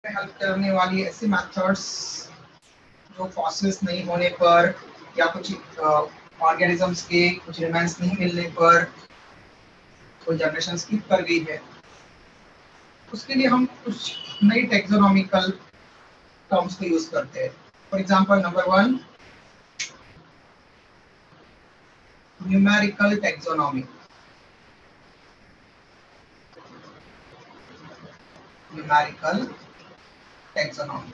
Help करने वाली ऐसी मेथड्स जो फॉसिल्स नहीं होने पर या कुछ ऑर्गेनिजम्स के कुछ रिमेन्स नहीं मिलने पर कोई जनरेशन स्किप कर गई है, उसके लिए हम कुछ नई टेक्सोनॉमिकल टर्म्स को यूज करते हैं। For example number 1, numerical taxonomy. Numerical taxonomy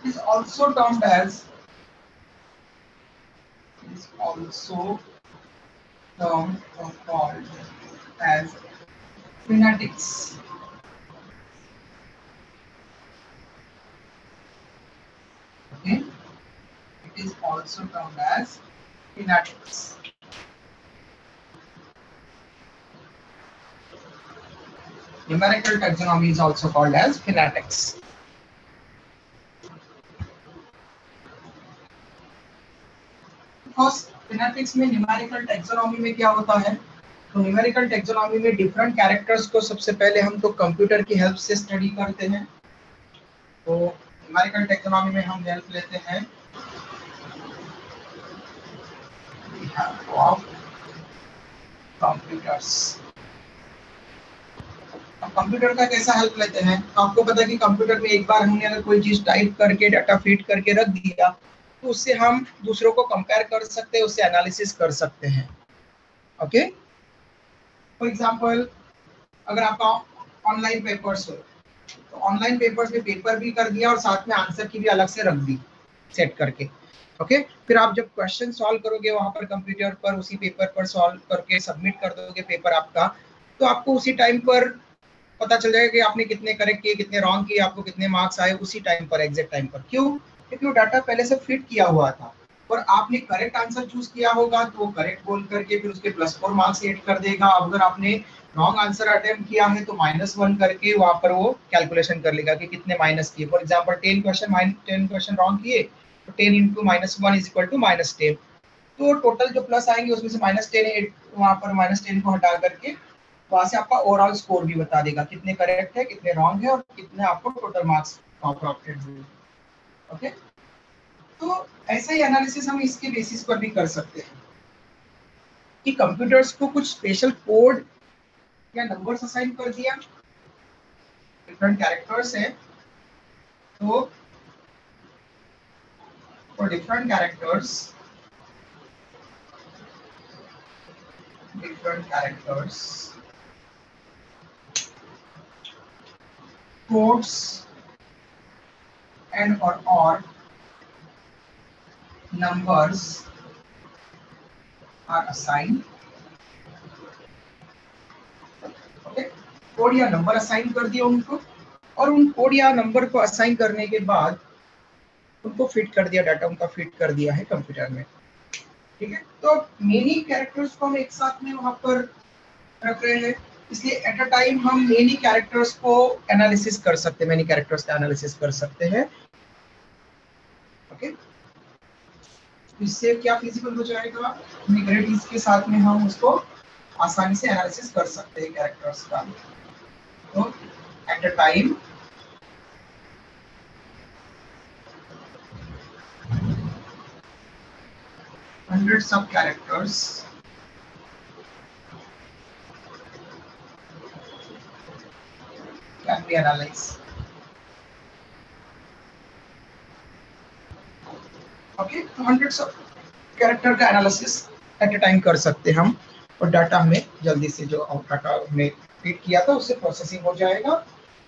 is also termed as called as phonetics. Okay, it is also termed as phonetics. Numerical taxonomy is also called as phonetics. फिनेटिक्स में numerical taxonomy में क्या होता है, तो numerical taxonomy में different characters को सबसे पहले हम तो कंप्यूटर की हेल्प से स्टडी करते हैं। तो न्यूमेरिकल टैक्सोनॉमी में हम हेल्प लेते हैं ऑफ कंप्यूटर्स। अब कंप्यूटर का कैसा हेल्प लेते हैं, तो आपको पता है कि कंप्यूटर में एक बार हमने अगर कोई चीज टाइप करके डाटा फीड करके रख दिया तो उससे हम दूसरों को कंपेयर कर सकते हैं, उससे एनालिसिस कर सकते हैं। ओके, फॉर एग्जांपल अगर आपका ऑनलाइन पेपर्स हो तो ऑनलाइन पेपर्स में पेपर भी कर दिया और साथ में आंसर की भी अलग से रख दी सेट करके। ओके, फिर आप जब क्वेश्चन सॉल्व करोगे वहां पर कंप्यूटर पर उसी पेपर पर सॉल्व करके सबमिट कर दोगे पेपर आपका, तो आपको उसी टाइम पर पता चल जाएगा कि आपने कितने करेक्ट किए कितने रॉन्ग किए, आपको कितने मार्क्स आए उसी टाइम पर, एग्जैक्ट टाइम पर। क्यों? क्योंकि वो डाटा पहले से फिट किया हुआ था और आपने करेक्ट आंसर चूज किया होगा तो वो करेक्ट बोल करके फिर उसके +4 मार्क्स एड कर देगा। अगर आपने रॉन्ग आंसर अटेम्प्ट किया है तो -1 करके वहां पर वो कैलकुलेशन कर लेगा कि कितने माइनस किए। फॉर एग्जांपल 10 क्वेश्चन रॉन्ग किए तो 10 × -1 = -10, तो टोटल जो प्लस आएंगे उसमें से -10 वहां पर -10 को हटा करके वहां से आपका ओवरऑल स्कोर भी बता देगा कितने करेक्ट है कितने रॉन्ग है और कितने आपको टोटल मार्क्स अप्रोप्रिएट हुए। ओके, तो ऐसा ही एनालिसिस हम इसके बेसिस पर भी कर सकते हैं कि कंप्यूटर्स को कुछ स्पेशल कोड या नंबर्स असाइन कर दिया, डिफरेंट कैरेक्टर्स है, तो for different characters codes and or numbers are assigned। Okay, code या नंबर असाइन कर दिया उनको और उन कोड या नंबर को असाइन करने के बाद उनको फिट कर दिया, डाटा उनका फिट कर दिया है कंप्यूटर में। ठीक है, तो मेनी कैरेक्टर्स को हम एक साथ में वहां पर रख रहे हैं, इसलिए एट अ टाइम हम मेनी कैरेक्टर्स को एनालिसिस कर सकते हैं, मेनी कैरेक्टर्स का एनालिसिस कर सकते हैं। ओके, इससे क्या फिजिबल हो जाएगा, ग्रेडियंट्स के साथ में हम उसको आसानी से एनालिसिस कर सकते हैं कैरेक्टर्स का। तो at a time hundreds of characters can be analyzed। Okay, तो hundreds of कैरेक्टर का एनालिसिस एट अ टाइम कर सकते हैं हम और डाटा हमें जल्दी से जो डाटा हमने फीड किया था उससे प्रोसेसिंग हो जाएगा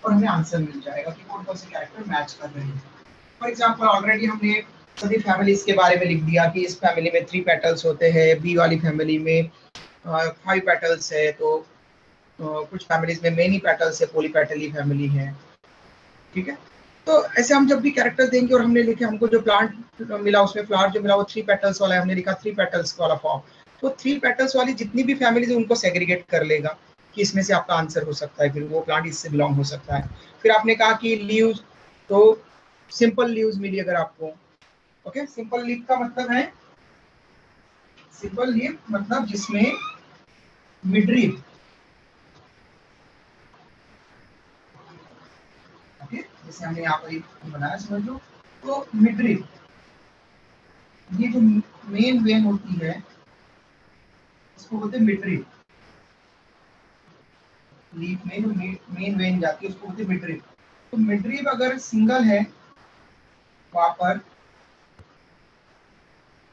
और हमें आंसर मिल जाएगा कि कौन कौन से कैरेक्टर मैच कर रहे हैं। फॉर एग्जांपल ऑलरेडी हमने सभी फैमिलीज के बारे में लिख दिया कि इस फैमिली में 3 पेटल्स होते हैं, बी वाली फैमिली में 5 पेटल्स है, तो कुछ फैमिलीज में मेनी पेटल्स है, पॉलीपेटली फैमिली है। ठीक है, तो ऐसे हम जब भी कैरेक्टर देंगे और हमने लिखे हमको जो प्लांट मिला उसमें फ्लावर जो मिला वो 3 पेटल्स वाला है, हमने लिखा 3 पेटल्स वाला फॉर्म, तो 3 पेटल्स वाली जितनी भी फैमिलीज है उनको सेग्रीगेट कर लेगा कि इसमें से आपका आंसर हो सकता है, फिर वो प्लांट इससे बिलोंग हो सकता है। फिर आपने कहा कि लीव्स, तो सिंपल लीव्स मिली अगर आपको। ओके, सिंपल लीफ का मतलब है, सिंपल लीफ मतलब जिसमें मिडरीफ जैसे हमने यहाँ पर एक बनाया समझ लो। तो मिडरिप, ये जो मेन वेन होती है इसको बोलते हैं मिडरिप। लीफ में जो मेन वेन जाती है उसको बोलते हैं मिडरिप। तो मिडरिप अगर सिंगल है वहां पर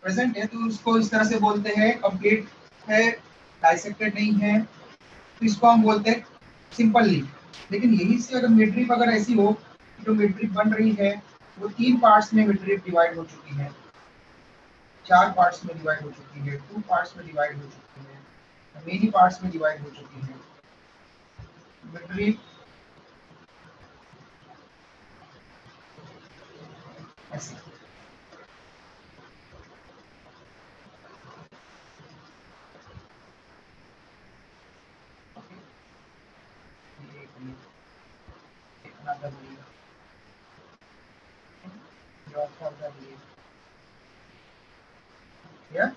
प्रेजेंट है तो उसको इस तरह से बोलते हैं कंप्लीट है, डाइसेक्टेड नहीं है, तो इसको हम बोलते हैं सिंपल लीफ। लेकिन यही से अगर मिडरिप अगर ऐसी हो, जो मिडरिप बन रही है वो 3 पार्ट्स में मिडरिप डिवाइड हो चुकी है, 4 पार्ट्स में डिवाइड हो चुकी है, 2 पार्ट्स में डिवाइड हो चुकी है, मेनी पार्ट्स में डिवाइड हो चुकी है मिडरिप ऐसे। Yeah.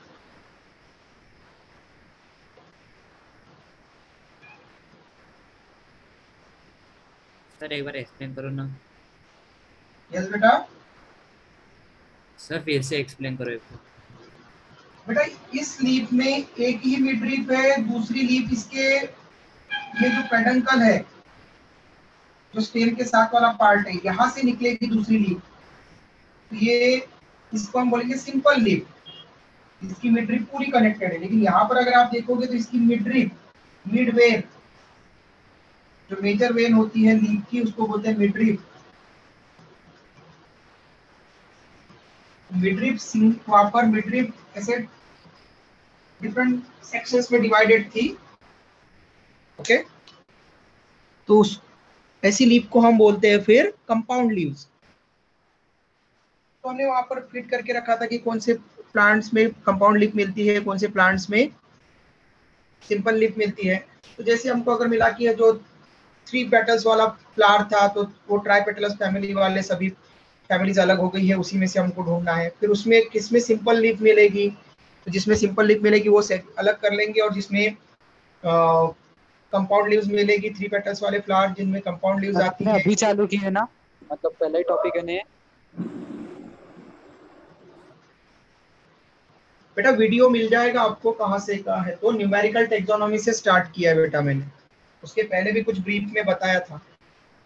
सर एक बार एक्सप्लेन करो ना। यस बेटा। सर फिर से एक्सप्लेन करो एक बार। बेटा इस लीफ में एक ही मिडरिप है, दूसरी लीफ इसके ये जो पेडंकल है, जो स्टेम के साथ वाला पार्ट है, यहाँ से निकलेगी दूसरी लीफ। तो ये इसको हम बोलेंगे सिंपल लीफ, इसकी मिडरिप पूरी कनेक्टेड है। लेकिन यहाँ पर अगर आप देखोगे तो इसकी मिडरिप, मिड वेन, जो मेजर वेन होती है लीफ की उसको बोलते हैं मिडरिप। मिडरिप वहां पर मिडरिप ऐसे डिफरेंट सेक्शंस में डिवाइडेड थी। ओके, तो उस ऐसी लीफ को हम बोलते हैं फिर कंपाउंड लीव्स। तो हमने वहां पर फिट करके रखा था कि कौन से प्लांट्स में कंपाउंड लीफ मिलती है, कौन से प्लांट्स में सिंपल लीफ मिलती है। तो जैसे हमको अगर मिला कि जो 3 पेटल्स वाला फ्लावर था तो वो ट्राइपेटलस फैमिली वाले सभी फैमिलीज अलग हो गई है, उसी में से हमको ढूंढना है। फिर उसमें किसमें सिंपल लीफ मिलेगी, तो जिसमें सिंपल लीफ मिलेगी वो अलग कर लेंगे, और जिसमें कंपाउंड लीव्स मिलेगी 3 पेटल्स वाले फ्लावर जिनमें कंपाउंड लीव्स आती है। अभी चालू किए ना, मतलब पहला ही टॉपिक है ने। बेटा वीडियो मिल जाएगा आपको, कहाँ से कहाँ है। तो न्यूमेरिकल टेक्सोनॉमी से स्टार्ट किया है बेटा मैंने, उसके पहले भी कुछ ब्रीफ में बताया था।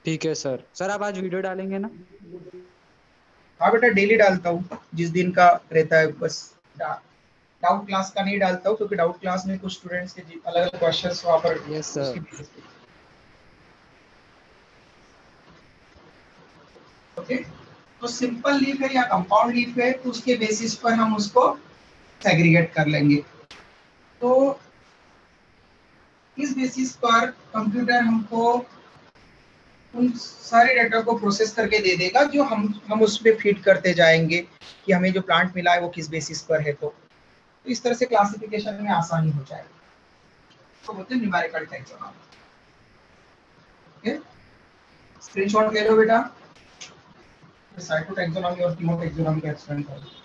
ठीक है सर। सर आप आज वीडियो डालेंगे ना? हाँ बेटा डेली डालता हूँ, जिस दिन का रहता है। बस डाउट क्लास का नहीं डालता हूँ, क्योंकि डाउट क्लास में कुछ स्टूडेंट्स के अलग अलग क्वेश्चंस वहाँ पर। Yes sir. ओके, तो सिंपल लीफ है या कंपाउंड लीफ है, तो उसके बेसिस पर हम उसको सेग्रीगेट कर लेंगे। तो इस बेसिस पर कंप्यूटर हमको उन सारे डाटा को प्रोसेस करके दे देगा, जो हम उसमें फीड करते जाएंगे कि हमें जो प्लांट मिला है वो किस बेसिस पर है। तो इस तरह से क्लासिफिकेशन में आसानी हो जाएगी। तो बोलते हैं न्यूमेरिकल टैक्सोनॉमी। ओके, स्क्रीनशॉट ले लो बेटा, साइटो टैक्सोनॉमी और कीमो टैक्सोनॉमी का एक्सप्लेन करो।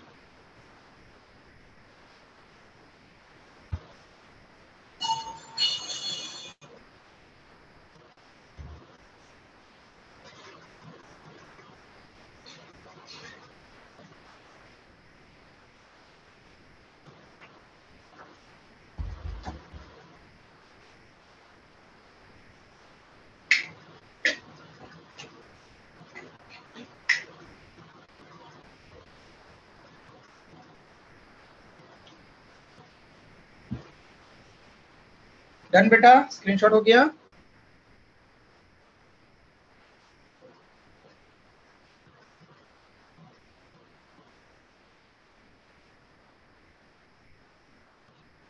डन बेटा, स्क्रीनशॉट हो गया।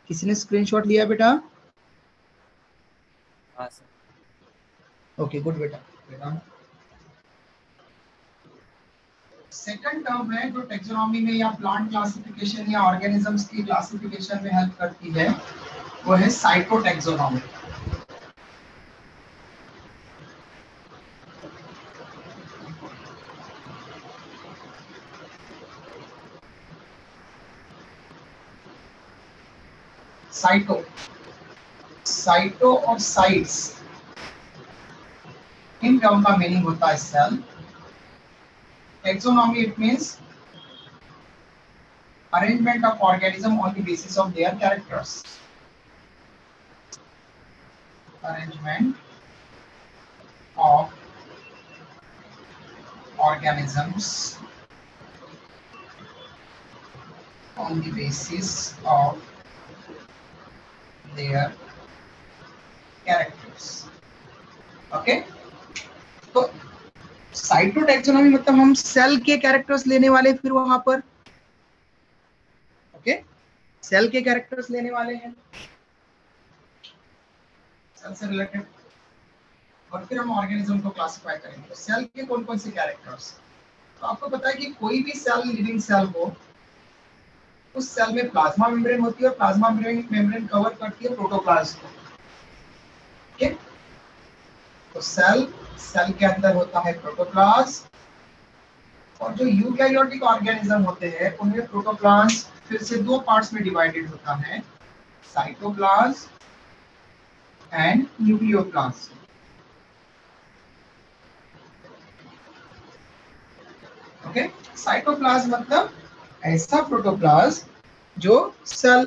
किसी ने स्क्रीनशॉट लिया बेटा? हाँ सर। ओके गुड बेटा। सेकंड टर्म है जो टैक्सोनॉमी में या प्लांट क्लासिफिकेशन या ऑर्गेनिजम्स की क्लासिफिकेशन में हेल्प करती है, वो है साइटोटैक्सोनॉमी। साइटो और साइट्स, इन टर्म का मीनिंग होता है cell, Taxonomy, it means arrangement of organism on the basis of their characters. Arrangement of organisms on the basis of their characters. Okay, तो साइटोटैक्सोनॉमी मतलब हम सेल के characters लेने वाले, फिर वहां पर ओके सेल के कैरेक्टर्स लेने वाले हैं सेल से रिलेटेड, और फिर हम ऑर्गेनिज्म को क्लासिफाई करेंगे। तो सेल के कौन कौन से कैरेक्टर्स, तो आपको पता है कि कोई भी सेल, लिविंग सेल हो, उस सेल में प्लाज्मा मेम्ब्रेन होती है और प्लाज्मा मेम्ब्रेन कवर करती है प्रोटोप्लाज्म को। ओके, तो सेल के अंदर होता है प्रोटोप्लाज्म, और जो यूकैरियोटिक ऑर्गेनिज्म होते हैं उनमें प्रोटोप्लाज्म फिर से दो पार्ट्स में डिवाइडेड होता है, cytoplasm and nucleoplasm. Okay, cytoplasm मतलब ऐसा प्रोटोप्लाज्म जो सेल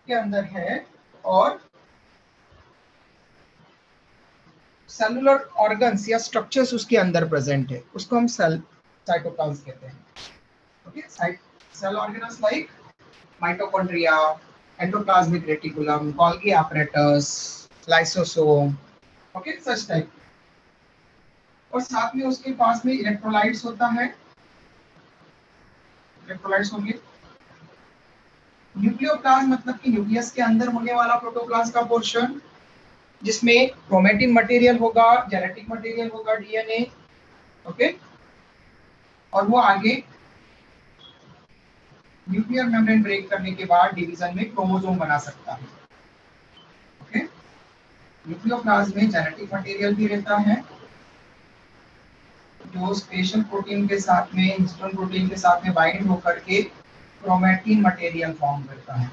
के अंदर है और सेलुलर ऑर्गन्स या स्ट्रक्चर्स उसके अंदर प्रेजेंट है, उसको हम साइटोप्लाज्म कहते हैं। Okay, cell organs like mitochondria, endoplasmic reticulum, Golgi apparatus, lysosome, okay such type. और साथ में उसके पास में इलेक्ट्रोलाइट्स होता है, इलेक्ट्रोलाइट्स होंगे। न्यूक्लियोप्लाज्म मतलब कि न्यूक्लियस के अंदर होने वाला प्रोटोप्लाज्म का पोर्शन, जिसमें क्रोमेटिन मटेरियल होगा, जेनेटिक मटेरियल होगा, डीएनए, ओके, और वो आगे न्यूक्लियर मेम्ब्रेन ब्रेक करने के बाद डिवीजन में क्रोमोसोम बना सकता है। ओके, न्यूक्लियोप्लाज्म में जेनेटिक मटेरियल भी रहता है जो स्पेशल प्रोटीन के साथ में, हिस्टोन प्रोटीन के साथ में बाइंड होकर के क्रोमेटिन मटेरियल फॉर्म करता है,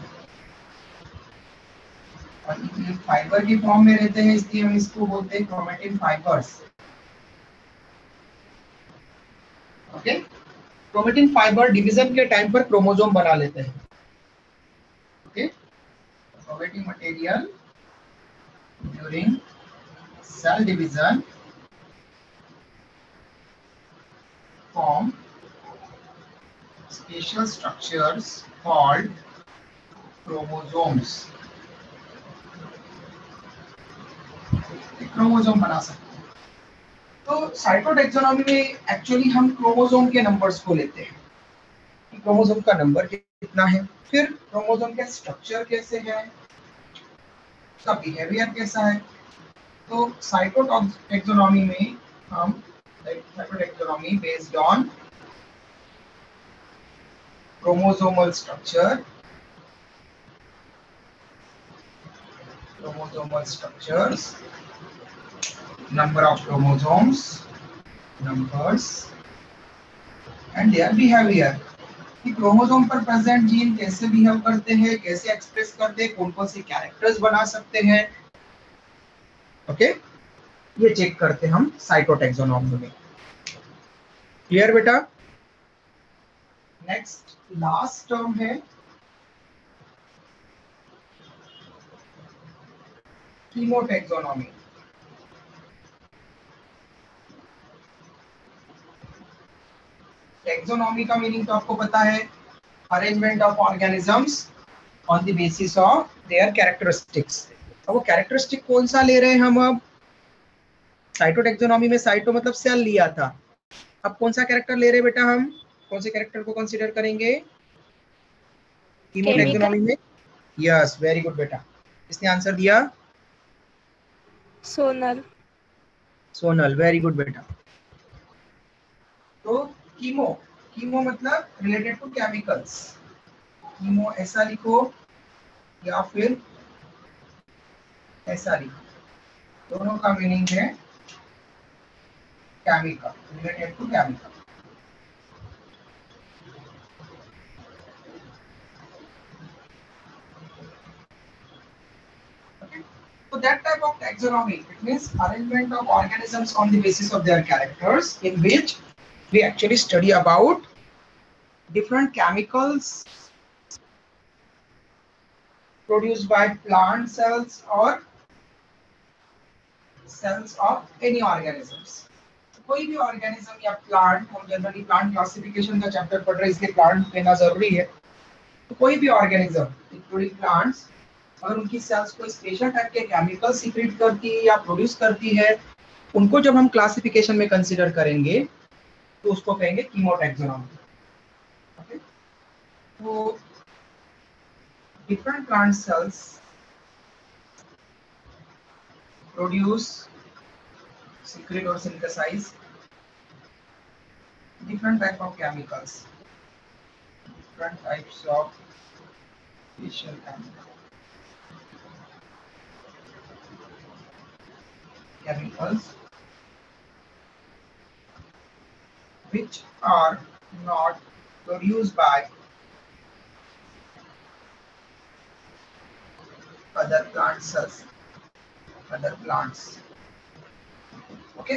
और ये फाइबर की फॉर्म में रहते हैं, इसलिए हम इसको बोलते हैं chromatin fibres. Okay, chromatin fibre division के टाइम पर क्रोमोसोम बना लेते हैं। Okay, chromatin material during cell division form special structures called chromosomes। Chromosome बना सकते हैं। तो साइटोटैक्सोनॉमी में एक्चुअली हम क्रोमोसोम के नंबर्स को लेते हैं कि क्रोमोसोम का नंबर कितना है, फिर क्रोमोसोम का स्ट्रक्चर कैसे है, उसका बिहेवियर कैसा है। तो साइटोटैक्सोनॉमी में हम cytotaxonomy based on chromosomal structure, chromosomal structures, number of chromosomes, numbers and their behavior, कि क्रोमोसोम पर प्रेजेंट जीन कैसे बिहेव करते हैं, कैसे एक्सप्रेस करते हैं, कौन कौन से कैरेक्टर्स बना सकते हैं। ओके, ये चेक करते हैं हम साइटोटैक्सोनॉमी में। क्लियर बेटा? नेक्स्ट लास्ट टर्म है कीमोटैक्सोनॉमी। टैक्सोनॉमी का मीनिंग तो आपको पता है, arrangement of organisms on the basis of their characteristics. अब वो कैरेक्टरिस्टिक कौन सा ले रहे हैं हम? अब साइटोटैक्सोनॉमी में साइटो मतलब सेल लिया था, अब कौन सा कैरेक्टर ले रहे हैं बेटा? हम कौन से कैरेक्टर को कंसीडर करेंगे कीमोटैक्सोनॉमी में? यस, वेरी गुड बेटा, इसने आंसर दिया सोनल। सोनल, वेरी गुड बेटा। तो कीमो मतलब रिलेटेड टू केमिकल्स, कीमो ऐसा लिखो या फिर ऐसा लिखो, दोनों का मीनिंग है केमिकल, रिलेटेड टू केमिकल। तो So that type of taxonomy, it means arrangement of organisms on the basis of their characters, in which we actually study about different chemicals produced by plant cells or cells of any organisms. कोई भी organism या plant, हम generally plant classification का chapter पढ़ रहे हैं इसलिए plant लेना जरूरी है। तो कोई भी ऑर्गेनिज्म इंक्लूडिंग प्लांट्स, अगर उनकी सेल्स कोई स्पेशल टाइप के केमिकल सीक्रेट करती है या प्रोड्यूस करती है, उनको जब हम क्लासिफिकेशन में कंसीडर करेंगे तो उसको कहेंगे कीमोटैक्सोनॉमी। ओके, तो different plant cells produce, secrete or synthesize different type of chemicals, different types of special chemicals which are not produced by other plant cells, other plants. Okay,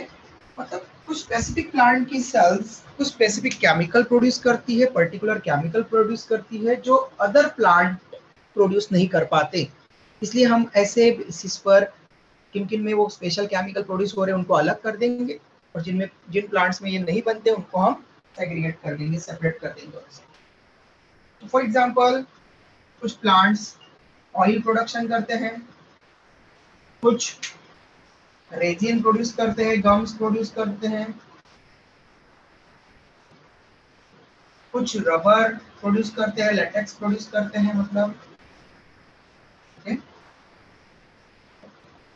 मतलब कुछ स्पेसिफिक प्लांट की sales कुछ specific chemical produce करती है, particular chemical produce करती है जो other plant produce नहीं कर पाते। इसलिए हम ऐसे बेसिस पर किन किन में वो स्पेशल केमिकल प्रोड्यूस हो रहे हैं उनको अलग कर देंगे, और जिन प्लांट्स में ये नहीं बनते उनको हम सेग्रीगेट कर देंगे, सेपरेट कर देंगे। फॉर एग्जांपल, कुछ प्लांट्स ऑयल प्रोडक्शन करते हैं, कुछ रेजिन प्रोड्यूस करते हैं, गम्स प्रोड्यूस करते हैं, कुछ रबर प्रोड्यूस करते हैं, लेटेक्स प्रोड्यूस करते हैं, मतलब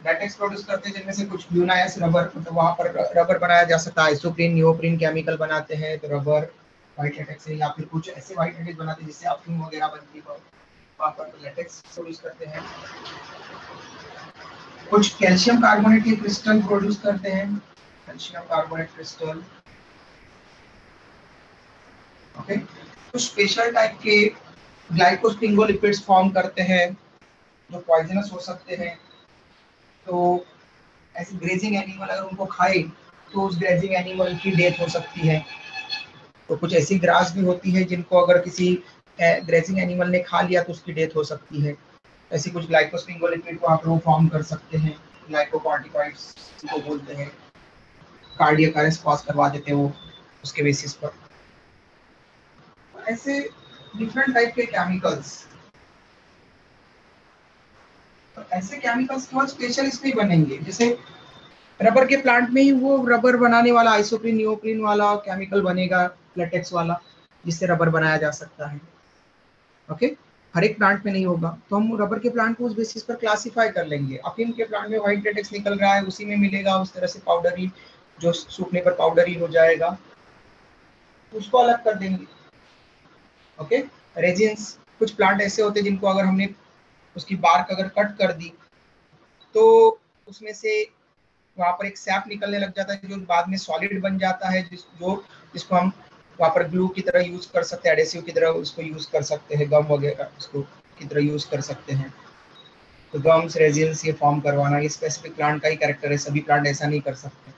लेटेक्स प्रोड्यूस करते हैं जिनमें से कुछ यूनाइस रबर, मतलब वहां पर रबर बनाया जा सकता है, आइसोप्रीन नियोप्रीन केमिकल बनाते हैं तो रबर व्हाइट लेटेक्स है, या फिर कुछ ऐसे व्हाइट लेटेक्स बनाते हैं जिससे अफीम वगैरह बनती है, वहां पर लेटेक्स प्रोड्यूस करते हैं। कुछ कैल्शियम कार्बोनेट के क्रिस्टल प्रोड्यूस करते हैं, कैल्शियम कार्बोनेट क्रिस्टल। ओके, कुछ स्पेशल टाइप के ग्लाइकोस्फिंगोलिपिड्स फॉर्म करते हैं जो पॉइजनस हो सकते हैं। तो ऐसे ग्रेजिंग एनिमल अगर उनको खाए तो उस ग्रेजिंग एनिमल की डेथ हो सकती है। तो कुछ ऐसी ग्रास भी होती है जिनको अगर किसी ग्रेजिंग एनिमल ने खा लिया तो उसकी डेथ हो सकती है। ऐसी कुछ ग्लाइकोस्फिंगोलिपिड को आप लोग फॉर्म कर सकते हैं, ग्लाइकोकॉर्टिकॉइड्स को बोलते हैं, कार्डियक अरेस्ट कॉज करवा देते हैं वो उसके बेसिस पर। ऐसे डिफरेंट टाइप के केमिकल्स, तो ऐसे केमिकल्स केवल स्पेशल इसमें बनेंगे, जैसे रबर के प्लांट में ही वो रबर बनाने वाला आइसोप्रीन नियोप्रीन वाला केमिकल बनेगा, लेटेक्स वाला, जिससे रबर बनाया जा सकता है। ओके, हर एक प्लांट में नहीं होगा, तो हम रबर के प्लांट को उस बेसिस पर क्लासिफाई कर लेंगे। अफीम के प्लांट में व्हाइट लेटेक्स निकल रहा है, उसी में मिलेगा, उस तरह से पाउडरी, जो सूखने पर पाउडरी हो जाएगा, उसको अलग कर देंगे। ओके, रेजिन्स, कुछ प्लांट ऐसे होते हैं जिनको अगर हमने उसकी बार्क अगर कट कर दी तो उसमें से वहां पर एक सैप निकलने लग जाता है जो बाद में सॉलिड बन जाता है, जिसको हम वहां पर ग्लू की तरह यूज कर सकते हैं, एडेसिव की तरह उसको यूज कर सकते हैं, गम वगैरह उसको की तरह यूज कर सकते हैं। तो गम्स, रेजिन्स ये फॉर्म करवाना ये स्पेसिफिक प्लांट का ही कैरेक्टर है, सभी प्लांट ऐसा नहीं कर सकते।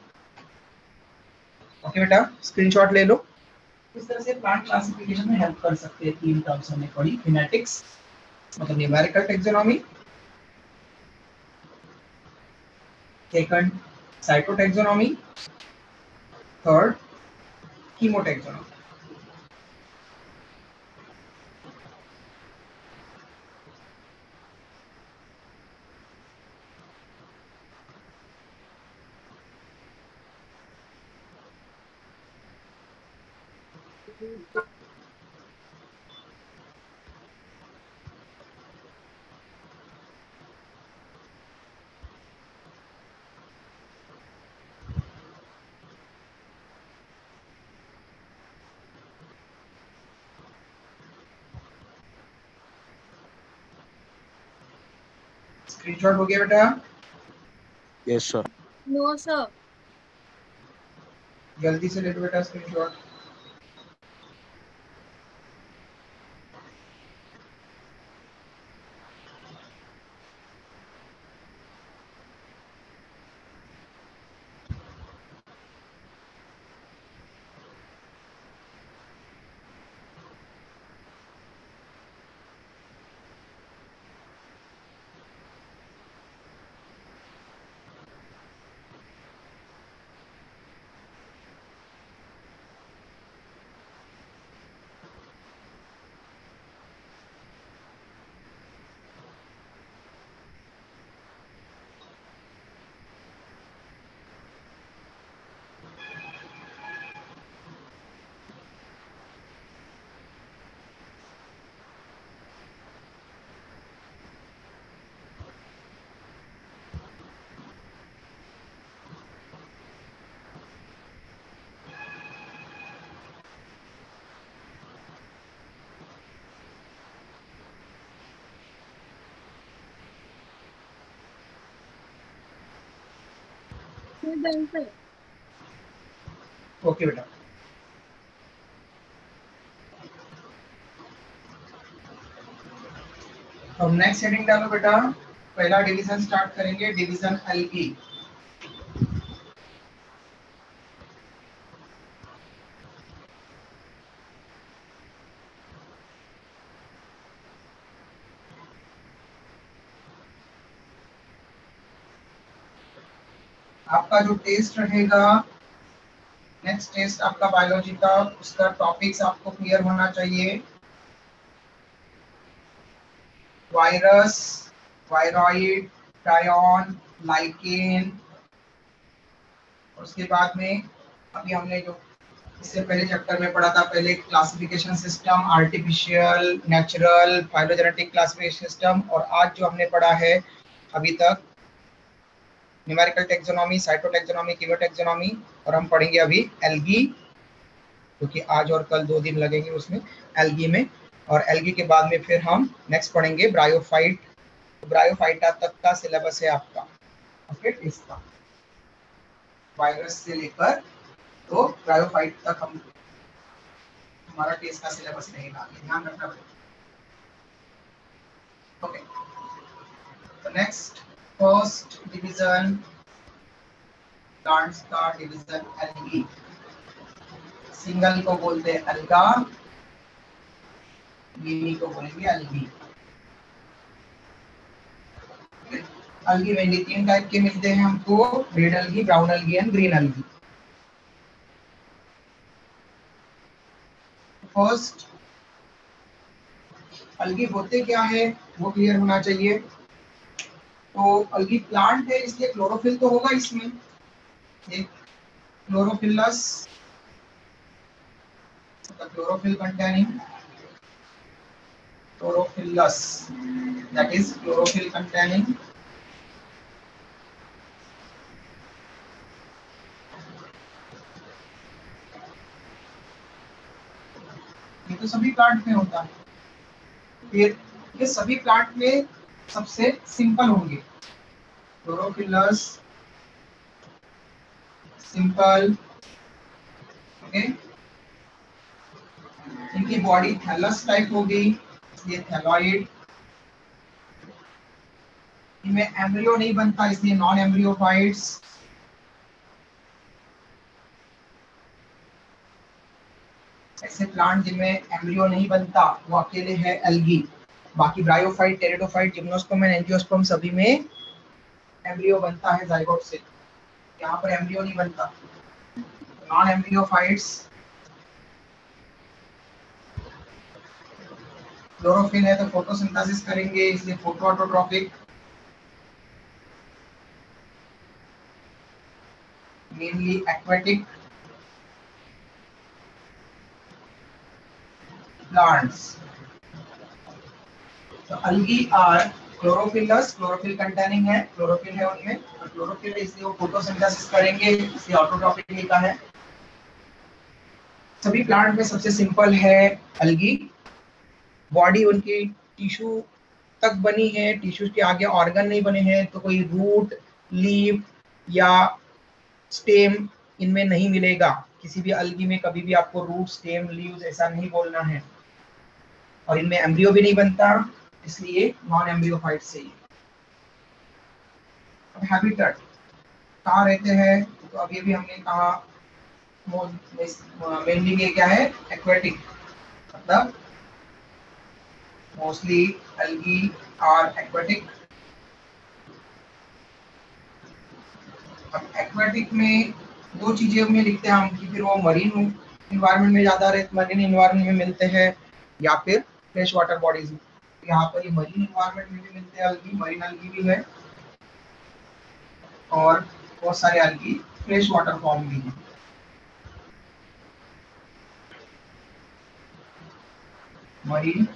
ओके बेटा, स्क्रीनशॉट ले लो। इस तरह से प्लांट क्लासिफिकेशन में हेल्प कर सकते हैं। तीन टर्म्स हमने पढ़ी, फिनेटिक्स मतलब numerical taxonomy, second cytotaxonomy, third chemotaxonomy. Screenshot हो गया बेटा? Yes sir. No sir. जल्दी से ले लो बेटा स्क्रीनशॉट। ओके बेटा। अब नेक्स्ट हेडिंग डालो बेटा। पहला डिवीजन स्टार्ट करेंगे, डिवीजन एल्गी। आपका जो टेस्ट रहेगा, नेक्स्ट टेस्ट आपका बायोलॉजी का, उसका टॉपिक्स आपको क्लियर होना चाहिए। Virus, viroid, prion, lichen. उसके बाद में अभी हमने जो इससे पहले चैप्टर में पढ़ा था, पहले classification system, artificial, natural, phylogenetic classification system, और आज जो हमने पढ़ा है अभी तक न्यूमेरिकल टेक्सोनॉमी, साइटोटेक्सोनॉमी, कीमोटेक्सोनॉमी, और हम पढ़ेंगे अभी एल्गी, क्योंकि आज और कल 2 दिन लगेंगे उसमें एल्गी में। और एल्गी के बाद में फिर हम नेक्स्ट पढ़ेंगे ब्रायोफाइट। ब्रायोफाइटा तक का सिलेबस है आपका, ओके, इसका वायरस से लेकर तो ब्रायोफाइट तक हम हमारा टेस्ट का सिलेबस रहेगा, ध्यान रखना। ओके, तो नेक्स्ट फर्स्ट डिवीजन प्लांट्स का डिवीजन एल्गी। सिंगल को बोलते हैं अल्गा, यूनी को बोलेंगे एल्गी। एल्गी में 3 टाइप के मिलते हैं हमको, red algae, brown algae and green algae. First algae होते क्या है वो क्लियर होना चाहिए। तो एल्गी प्लांट है, इसलिए क्लोरोफिल तो होगा इसमें, एक chlorophyllous, chlorophyll containing, chlorophyllous, that is chlorophyll containing. ये तो सभी प्लांट में होता है। फिर ये सभी प्लांट में सबसे सिंपल होंगे, क्लोरोफिलस, सिंपल, ओके। इनकी बॉडी थैलस टाइप होगी, इसलिए थैलॉइड। इनमें एम्ब्रियो नहीं बनता, इसलिए नॉन एम्ब्रियोफाइट्स। ऐसे प्लांट जिनमें एम्ब्रियो नहीं बनता वो अकेले है एल्गी। बाकी bryophyte, pteridophyte, gymnosperm and angiosperm सभी में एम्ब्रियो बनता है जाइगोट से। यहाँ पर एम्ब्रियो नहीं बनता, नॉन एम्ब्रियोफाइट्स। क्लोरोफिल है तो फोटोसिंथेसिस करेंगे, इसलिए photoautotrophic. Mainly aquatic plants. So algae are chlorophyllous, chlorophyll containing है, chlorophyll है उनमें, और chlorophyll इसलिए वो फोटोसिंथेसिस करेंगे, इसलिए ऑटोट्रॉपिक लिखा है। सभी प्लांट में सबसे सिंपल है algae। बॉडी उनकी टिश्यू तक बनी है, टिश्यू के आगे ऑर्गन नहीं बने हैं, तो कोई रूट, लीफ या स्टेम इनमें नहीं मिलेगा। किसी भी algae में कभी भी आपको रूट, स्टेम, लीव्स ऐसा नहीं बोलना है। और इनमें एम्ब्रियो भी नहीं बनता, इसलिए नॉन एम्ब्रियोफाइट से ही। अब हैबिटेट कहाँ रहते हैं, तो अभी भी हमने कहा मेनली ये क्या है, एक्वेटिक, मतलब मोस्टली एल्गी आर एक्वेटिक। अब एक्वेटिक में 2 चीजें में लिखते हैं हम कि फिर वो मरीन इन्वायरमेंट में ज्यादा रहते, मरीन इन्वायरमेंट में मिलते हैं या फिर फ्रेश वाटर बॉडीज में। यहाँ पर ये मरीन इन्वायरमेंट में भी मिलते हैं एल्गी, मरीन एल्गी भी है, और बहुत सारे एल्गी फ्रेश वाटर फॉर्म भी है। मरीन,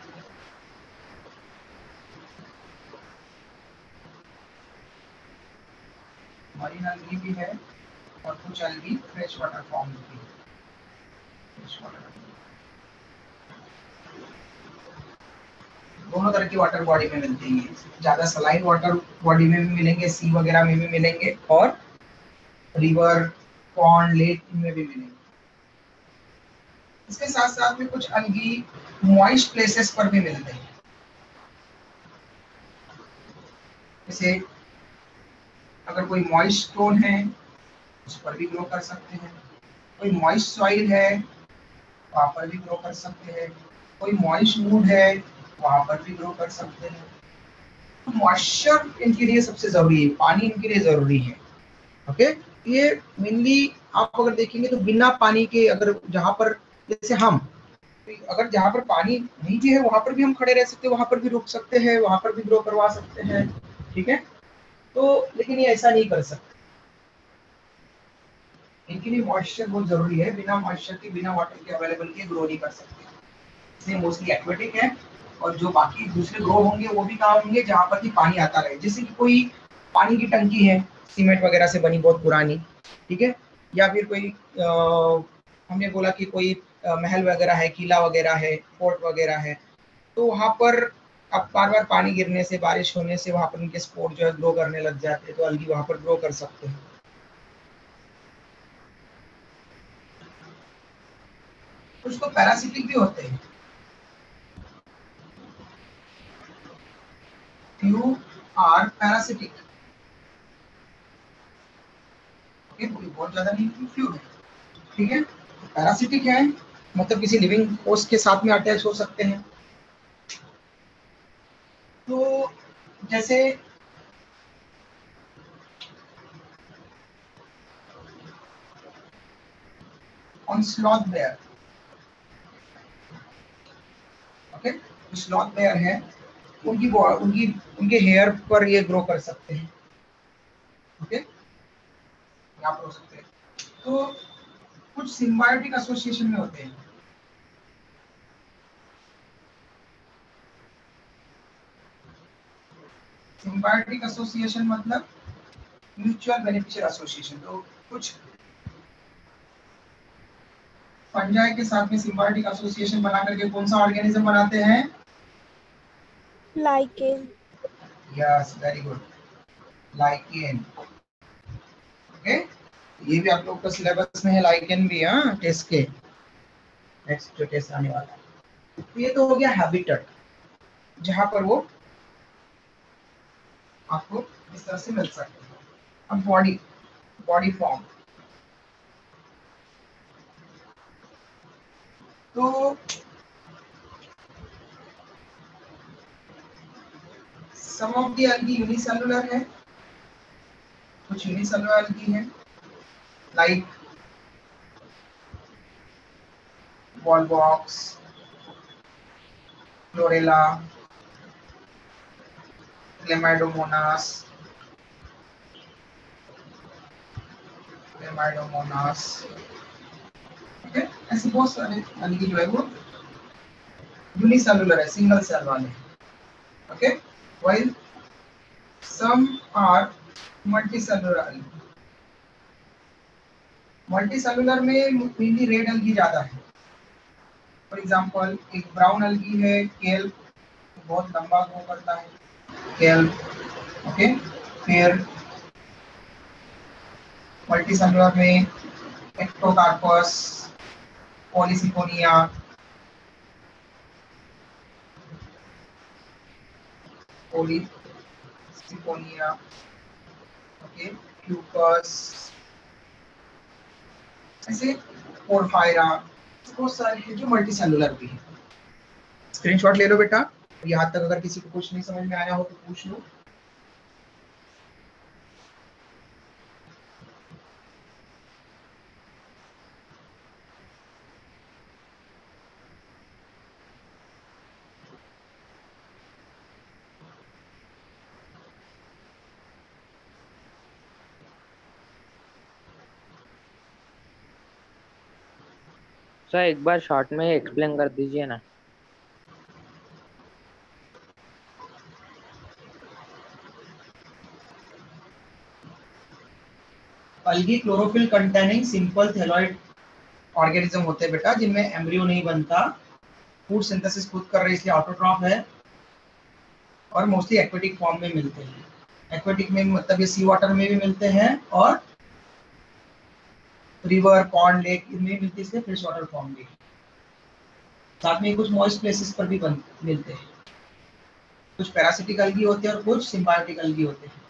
मरीन एल्गी भी है, और कुछ एल्गी फ्रेश वाटर फॉर्म भी है। फ्रेश वाटर दोनों तरह की वाटर बॉडी में मिलते हैं। ज्यादा सलाइन वाटर बॉडी में भी मिलेंगे, सी वगैरह में भी मिलेंगे, और रिवर, पॉन्ड, लेक इनमें भी मिलेंगे। इसके साथ साथ में कुछ अलगी मॉइस्ट प्लेसेस पर भी मिलते हैं, जैसे अगर कोई मॉइस्ट स्टोन है उस पर भी ग्रो कर सकते हैं, कोई मॉइस्ट सॉइल है वहां पर भी ग्रो कर सकते हैं, कोई मॉइस्ट मूड है वहां पर भी ग्रो कर सकते हैं। तो मॉइस्चर इनके लिए सबसे जरूरी है, पानी इनके लिए जरूरी है। ओके, ये मेनली आप अगर देखेंगे तो बिना पानी के, अगर जहाँ पर जैसे हम अगर जहाँ पर पानी नहीं भी है वहां पर भी हम खड़े रह सकते हैं, वहां पर भी रुक सकते हैं, वहां पर भी ग्रो करवा सकते हैं, ठीक है। तो लेकिन ये ऐसा नहीं कर सकते, इनके लिए मॉइस्चर बहुत जरूरी है, बिना मॉइस्चर के, बिना वाटर के अवेलेबल के ग्रो नहीं कर सकते। इसलिए मोस्टली एक्वेटिक है, और जो बाकी दूसरे ग्रो होंगे वो भी कहाँ होंगे, जहाँ पर कि पानी आता रहे। जैसे कि कोई पानी की टंकी है सीमेंट वगैरह से बनी बहुत पुरानी, ठीक है, या फिर कोई हमने बोला कि कोई महल वगैरह है, किला वगैरह है, फोर्ट वगैरह है, तो वहाँ पर अब बार बार पानी गिरने से, बारिश होने से वहाँ पर उनके स्पोर जो है ग्रो करने लग जाते हैं, तो अलगी वहाँ पर ग्रो कर सकते हैं। कुछ तो पैरासिटिक भी होते हैं, few are parasitic, ओके, बहुत ज्यादा नहीं, few है, ठीक है। पैरासिटिक है मतलब किसी लिविंग होस्ट के साथ में अटैच हो सकते हैं। तो जैसे on sloth bear, okay, sloth bear है, उनके हेयर पर ये ग्रो कर सकते हैं, ओके, यहाँ पर हो सकते हैं। तो कुछ सिम्बायोटिक एसोसिएशन में होते हैं, सिम्बायोटिक एसोसिएशन मतलब म्यूचुअल बेनिफिशियल एसोसिएशन। तो कुछ फंजाई के साथ में सिम्बायोटिक एसोसिएशन बना करके कौन सा ऑर्गेनिज्म बनाते हैं? Lichen. Yes, very good, lichen. Okay, ये भी आप लोग का सिलेबस में है, लाइकेन भी, हाँ, टेस्ट के नेक्स्ट जो टेस्ट आने वाला है। तो ये तो हो गया हैबिटेट, जहां पर वो आपको इस तरह से मिल सकते हैं। अब बॉडी फॉर्म, तो सम ऑफ द algae यूनिसेलुलर है, कुछ यूनिसेलुलर algae है, लाइक वॉलबॉक्स, क्लोरेला, क्लेमाइडोमोनास, ठीक है। ऐसे बहुत सारे algae जो है वो यूनिसेलुलर है, सिंगल सेल वाले, okay, while some are multicellular। Multicellular में मेनली रेड algae ज्यादा है। फॉर एग्जांपल एक ब्राउन algae है केल, बहुत लंबा ग्रो करता है केल, ओके। फिर मल्टीसेलुलर में एक्टोकार्पस, पॉलीसिफोनिया, ओके, क्यूपस, ऐसे पोरफायरा, बहुत सारे हैं जो मल्टीसेलुलर भी है। स्क्रीनशॉट ले लो बेटा, यहाँ तक अगर किसी को कुछ नहीं समझ में आया हो तो पूछ लो। सर एक बार शॉर्ट में एक्सप्लेन कर दीजिए ना। Algae chlorophyll containing simple thalloid organism होते हैं बेटा, जिनमें एम्ब्रियो नहीं बनता, फूड सिंथेसिस खुद कर रहे इसलिए ऑटोट्रॉफ है, और मोस्टली एक्वेटिक फॉर्म में मिलते हैं। एक्वेटिक में मतलब ये सी वाटर में भी मिलते हैं और रिवर, पॉन्ड, लेक इनमें मिलती है, इसलिए फ्रेश वाटर फॉर्म भी। साथ में कुछ मॉइस्ट प्लेसेस पर भी मिलते हैं। कुछ पैरासिटिक अलगी होते हैं और कुछ सिम्बायोटिक अलगी होते हैं।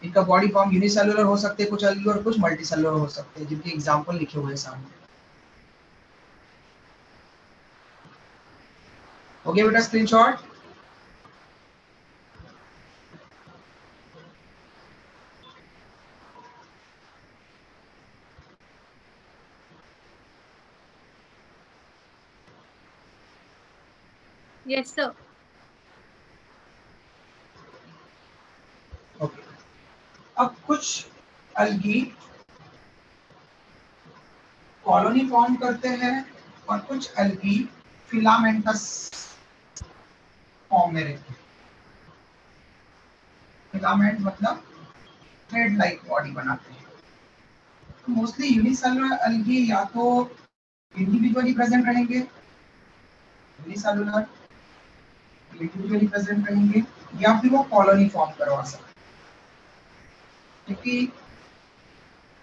इनका बॉडी फॉर्म यूनिसेलुलर हो सकते हैं कुछ अलगी, और कुछ मल्टीसेलुलर हो सकते हैं, जिनके एग्जांपल लिखे हुए हैं सामने। ओके बेटा, स्क्रीनशॉट। Yes, sir. ओके, अब कुछ अलगी कॉलोनी फॉर्म करते हैं और कुछ अलगी फिलामेंटस फॉर्म में रहते हैं। फिलामेंट मतलब थ्रेड लाइक बॉडी बनाते हैं। तो मोस्टली यूनिसेलुलर अलगी या तो इंडिविजुअली प्रेजेंट रहेंगे, यूनिसेलुलर इंडिविजुअली प्रेजेंट रहेंगे, या फिर वो कॉलोनी फॉर्म करवा सकते हैं। क्योंकि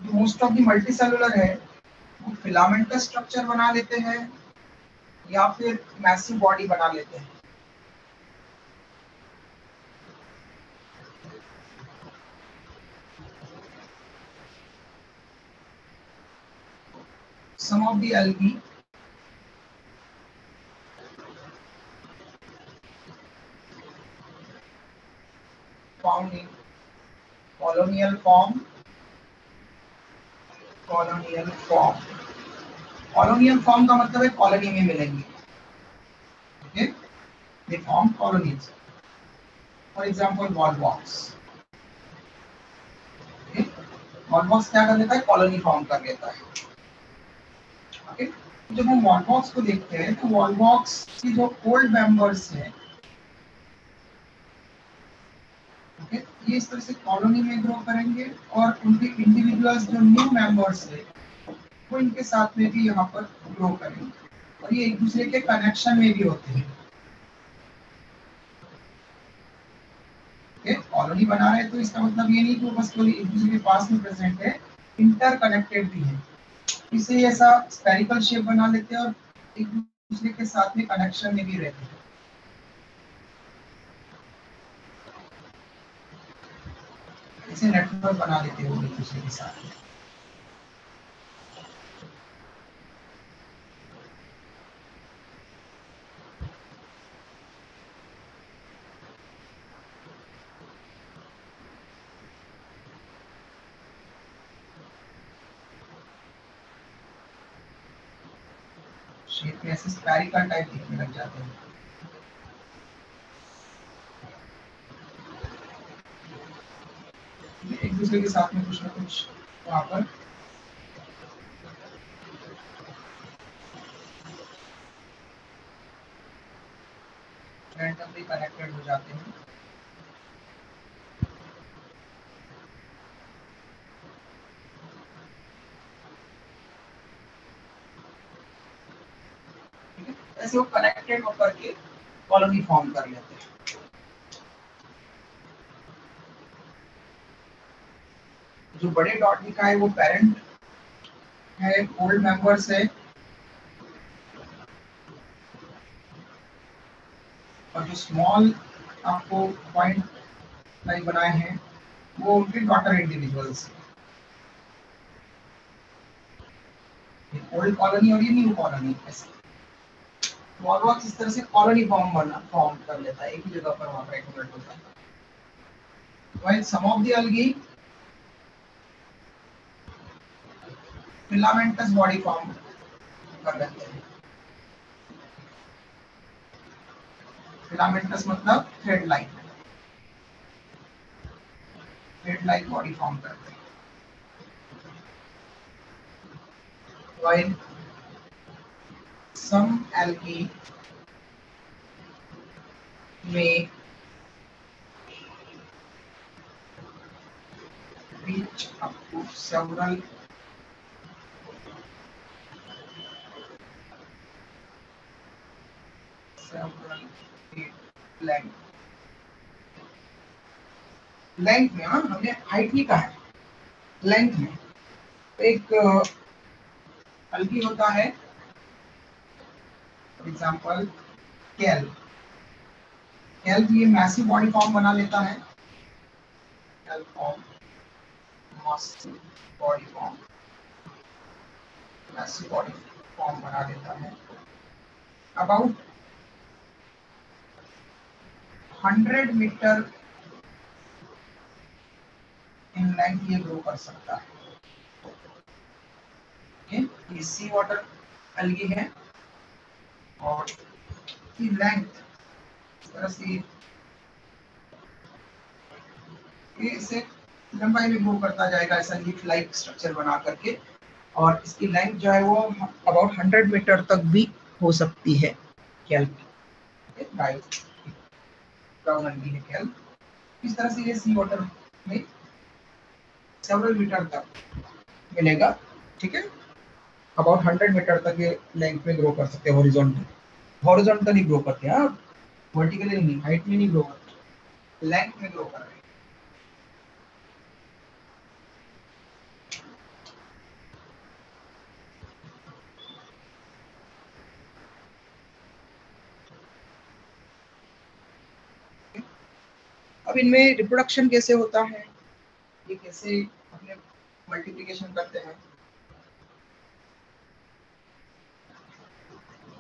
मोस्ट ऑफ द मल्टीसेलुलर है वो फिलामेंट का स्ट्रक्चर बना लेते हैं या फिर मैसिव बॉडी बना लेते हैं। Some of the algae found in colonial form, colonial form का मतलब है कॉलोनी में मिलेंगे। Okay, they form colonies. For example, Volvox. Volvox क्या कर लेता है? कॉलोनी फॉर्म कर लेता है। ओके, जब हम वॉलवॉक्स को देखते हैं तो वॉलवॉक्स की जो ओल्ड मेंबर्स हैं, ओके, ये इस तरह से कॉलोनी में ग्रो करेंगे, और उनके इंडिविजुअल्स जो न्यू मेंबर्स हैं वो इनके साथ में भी यहाँ पर ग्रो करेंगे, और ये एक दूसरे के कनेक्शन में भी होते हैं। कॉलोनी बना रहे हैं तो इसका मतलब ये नहीं कि वो बस कोई एक दूसरे के पास में प्रेजेंट है, इंटरकनेक्टेड भी है। इसे ऐसा स्फेरिकल शेप बना लेते हैं और एक दूसरे के साथ में कनेक्शन में भी रहते हैं। इसे नेटवर्क बना लेते हैं वो एक दूसरे के साथ में। शेप में ऐसे स्फेरिकल टाइप दिखने लग जाते हैं। एक दूसरे के साथ में कुछ ना कुछ वहां पर रैंडमली कनेक्टेड हो जाते हैं। ऐसे वो कनेक्टेड होकर के कॉलोनी फॉर्म कर लेते हैं। जो बड़े डॉट दिखा है वो पेरेंट है, ओल्ड मेंबर्स है, और जो स्मॉल आपको पॉइंट लाइन बनाए हैं वो उनके डॉटर इंडिविजुअल्स हैं। ओल्ड कॉलोनी और ये न्यू कॉलोनी। ऐसे वॉलवॉक्स इस तरह से कॉलोनी फॉर्म कर लेता है, एक ही जगह पर वहां पर एक्यूमुलेट होता है। While some of the algae filamentous body form कर लेते हैं। filamentous मतलब थ्रेड लाइक बॉडी फॉर्म करते हैं। While some algae may reach up to several feet length में, हाँ हमने हाइट नहीं कहा है, लेंथ में एक अलगी होता है, फॉर एग्जाम्पल केल। केल ये मैसिव बॉडी फॉर्म बना लेता है, केल form massive body form, massive body form बना देता है। अबाउट 100 मीटर इन लेंथ ये ग्रो कर सकता है। ये सी वाटर अलगी है और की लेंथ इस तरह से ये इसे लंबाई में ग्रो करता जाएगा ऐसा लीफ लाइक स्ट्रक्चर बना करके, और इसकी लेंथ जो है वो अबाउट 100 मीटर तक भी हो सकती है। केल ब्राउन अलगी है केल। इस तरह से ये सी वाटर में सेवरल मीटर तक मिलेगा, ठीक है। अबाउट 100 मीटर तक ये लेंथ में ग्रो कर सकते हैं, हॉरिजॉन्टली ग्रो करते हैं, वर्टिकली नहीं, हाइट में नहीं ग्रो करते, लेंथ में ग्रो कर रहे हैं। अब इनमें रिप्रोडक्शन कैसे होता है, ये कैसे अपने मल्टीप्लिकेशन करते हैं।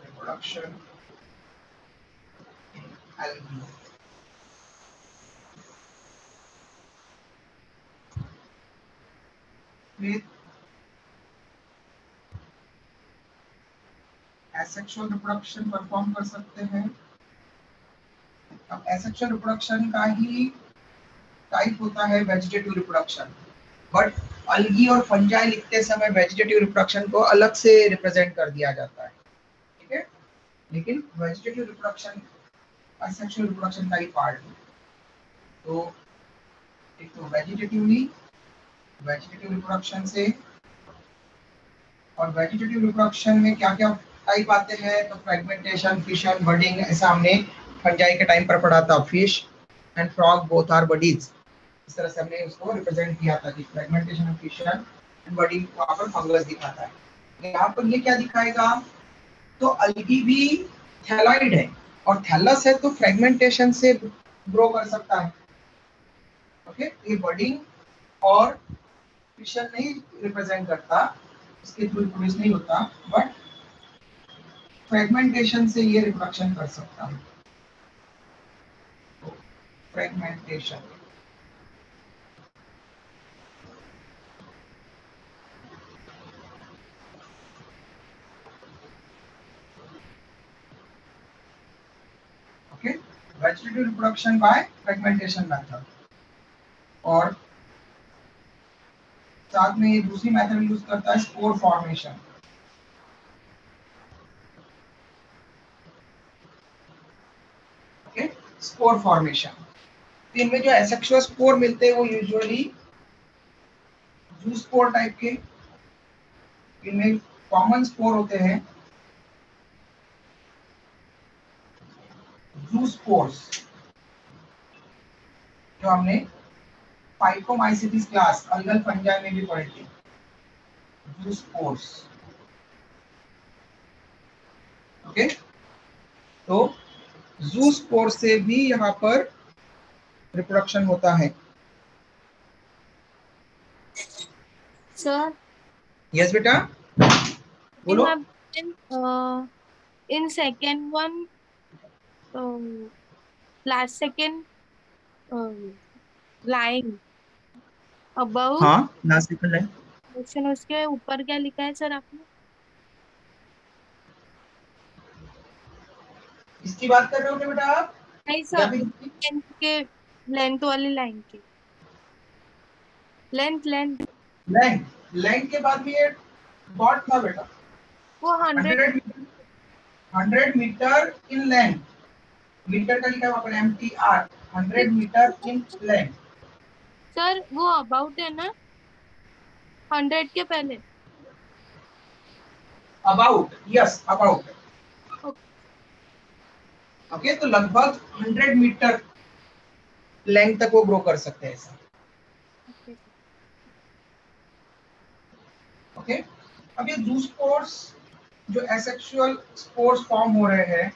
Reproduction algae with asexual reproduction perform कर सकते हैं। अब asexual reproduction का ही टाइप होता है वेजिटेटिव रिप्रोडक्शन, बट अलगी और फंजाई लिखते समय वेजिटेटिव रिप्रोडक्शन को अलग से रिप्रेजेंट कर दिया जाता है, ठीक है। लेकिन वेजिटेटिव रिप्रोडक्शन asexual रिप्रोडक्शन का ही पार्ट है। तो एक तो वेजिटेटिव रिप्रोडक्शन से, और वेजिटेटिव रिप्रोडक्शन में क्या क्या टाइप आते हैं, तो फ्रेगमेंटेशन, फिशन, बडिंग, ऐसा हमने फंजाई के टाइम पर पढ़ा था। Fish and frog both are buddies, इस तरह से हमने उसको रिप्रेजेंट किया था कि fragmentation and fission and budding वहां पर फंगस दिखाता है। यहाँ पर ये क्या दिखाएगा, तो अलगी भी थैलॉइड है और थैलस है, तो फ्रेगमेंटेशन से ग्रो कर सकता है, ओके। ये बडिंग और फिशन नहीं रिप्रेजेंट करता, इसके थ्रू प्रोड्यूस नहीं होता, बट फ्रेगमेंटेशन से ये रिप्रोडक्शन कर सकता है। Fragmentation, okay. Vegetative reproduction by fragmentation method, और साथ में ये दूसरी मेथड यूज करता है spore formation. Okay, spore formation. इनमें जो एसेक्सुअल स्पोर मिलते हैं वो यूजुअली जूस्पोर टाइप के, इनमें कॉमन स्पोर होते हैं जूस्पोर्स, जो हमने फाइकोमाइसीटिस क्लास अलगल फंजाई में भी पढ़े थे, जूस्पोर्स, ओके। तो जूस्पोर से भी यहाँ पर रिप्रोडक्शन होता है। सर यस बेटा बोलो। in second one, last second line above हाँ, लास्ट सेकंड लाइन, क्वेश्चन, उसके ऊपर क्या लिखा है सर आपने? इसकी बात कर रहे हो क्या बेटा आप? नहीं या सर, फिर लेंथ के, लेंथ वाली लाइन की, लेंथ लेंथ लेंथ के बाद भी ये डॉट था बेटा, वो 100 100 मीटर इन लेंथ, मीटर का लिखा है वहां पर MTR, 100 metre in length. Sir वो अबाउट है ना, 100 के पहले। About, yes about, okay. तो लगभग 100 मीटर लेंथ तक वो ग्रो कर सकते हैं ऐसा। अब ये जू स्पोर्स जो एसेक्सुअल स्पोर्स फॉर्म हो रहे हैं,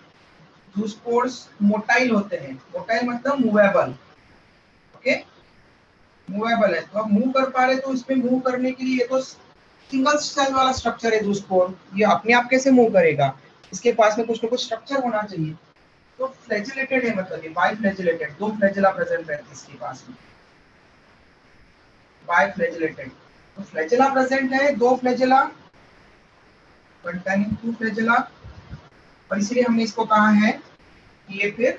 जू स्पोर्स मोटाइल होते हैं। मोटाइल मतलब मूवेबल, ओके, मूवेबल है, तो आप मूव कर पा रहे, तो इसमें मूव करने के लिए तो सिंगल सेल वाला स्ट्रक्चर है जू स्पोर, ये अपने आप कैसे मूव करेगा, इसके पास में कुछ ना कुछ स्ट्रक्चर होना चाहिए। तो फ्लैजिलेटेड है, मतलब ये बाई फ्लैजिलेटेड, दो फ्लैजिला प्रेजेंट रहते हैं इसके पास में, बाई फ्लैजिलेटेड। तो फ्लैजिला प्रेजेंट है, दो फ्लैजिला कंटेनिंग टू फ्लैजिला, और इसलिए हमने इसको कहा है कि ये फिर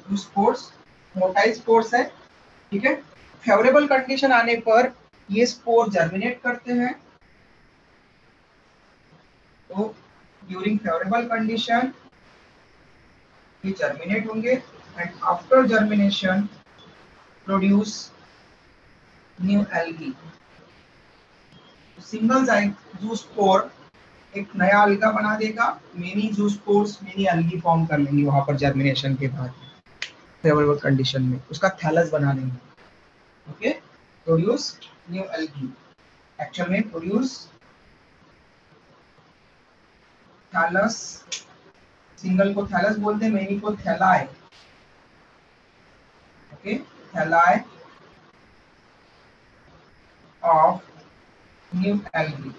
जू स्पोर्स मोटाइल स्पोर्स है, ठीक है। फेवरेबल कंडीशन आने पर ये स्पोर जर्मिनेट करते हैं, तो ड्यूरिंग फेवरेबल कंडीशन ये जर्मिनेट होंगे and after germination produce new algae. Single जू स्पोर एक नया अलगा बना देगा, many zoospores many algae form कर लेंगे वहां पर जर्मिनेशन के बाद फेवरेबल कंडीशन में, उसका थैलस बना देंगे, okay, produce new algae. Actual में प्रोड्यूस थैलस, सिंगल को थैलस बोलते हैं, मेनी को thalli, okay, thalli of new algae,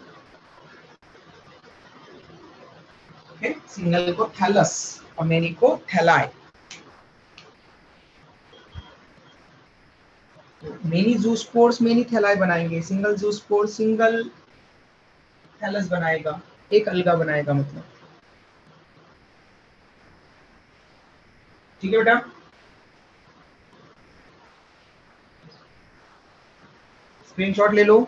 okay, single को थैलस और मेनी को thalli. Many zoospores many thalli बनाएंगे, सिंगल जू स्पोर सिंगल थैलस बनाएगा, एक अलगा बनाएगा मतलब, ठीक है बेटा। स्क्रीनशॉट ले लो।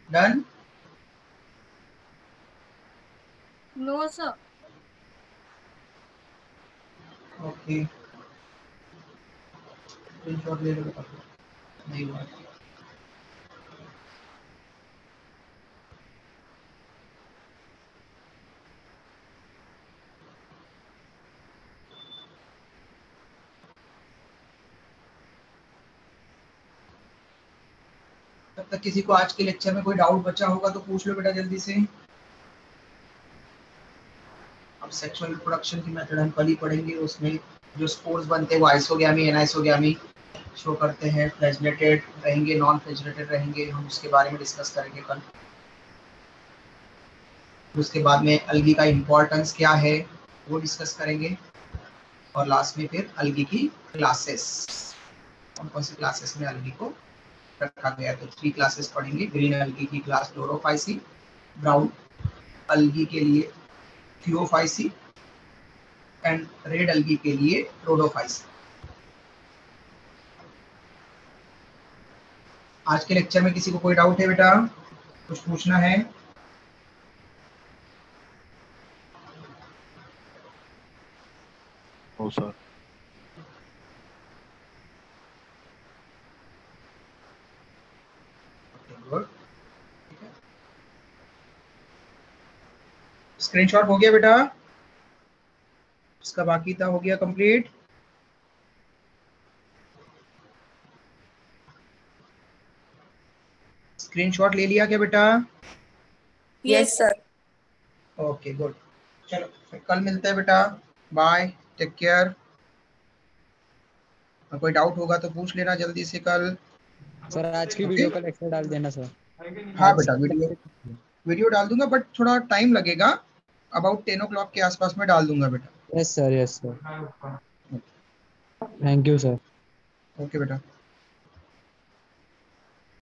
Done. No sir. Okay, screenshot ले लो बेटा, नहीं हुआ। तब तक किसी को आज के लेक्चर में कोई डाउट बचा होगा तो पूछ लो बेटा जल्दी से। अब सेक्सुअल रिप्रोडक्शन की मेथड हम कल ही पढ़ेंगे, उसमें जो स्पोर्स बनते हैं वो आइसोगैमी एनाइसोगैमी शो करते हैं, फ्लैजिलेटेड रहेंगे नॉन फ्लैजिलेटेड रहेंगे, हम उसके बारे में डिस्कस करेंगे कल। उसके बाद में अलगी का इम्पोर्टेंस क्या है वो डिस्कस करेंगे, और लास्ट में फिर अलगी की क्लासेस, कौन कौन सी क्लासेस में अलगी को रखा गया। तो 3 क्लासेस पढ़ेंगे, ग्रीन अलगी की क्लास क्लोरोफाइसी, ब्राउन अलगी के लिए थियोफाइसी एंड रेड अलगी के लिए रोडोफाइसी। आज के लेक्चर में किसी को कोई डाउट है बेटा, कुछ पूछना है? No sir. गुड, स्क्रीनशॉट हो गया बेटा, उसका बाकी था हो गया कंप्लीट। स्क्रीनशॉट ले लिया क्या बेटा? Yes sir. ओके गुड, चलो फिर कल मिलते हैं बेटा, बाय, टेक केयर। कोई डाउट होगा तो पूछ लेना जल्दी से कल। सर आज की वीडियो का लेक्चर डाल देना सर। हाँ बेटा, वीडियो डाल दूंगा, बट थोड़ा टाइम लगेगा, अबाउट 10 o'clock के आसपास में डाल दूंगा बेटा। Yes sir, yes sir, thank you sir. Okay बेटा।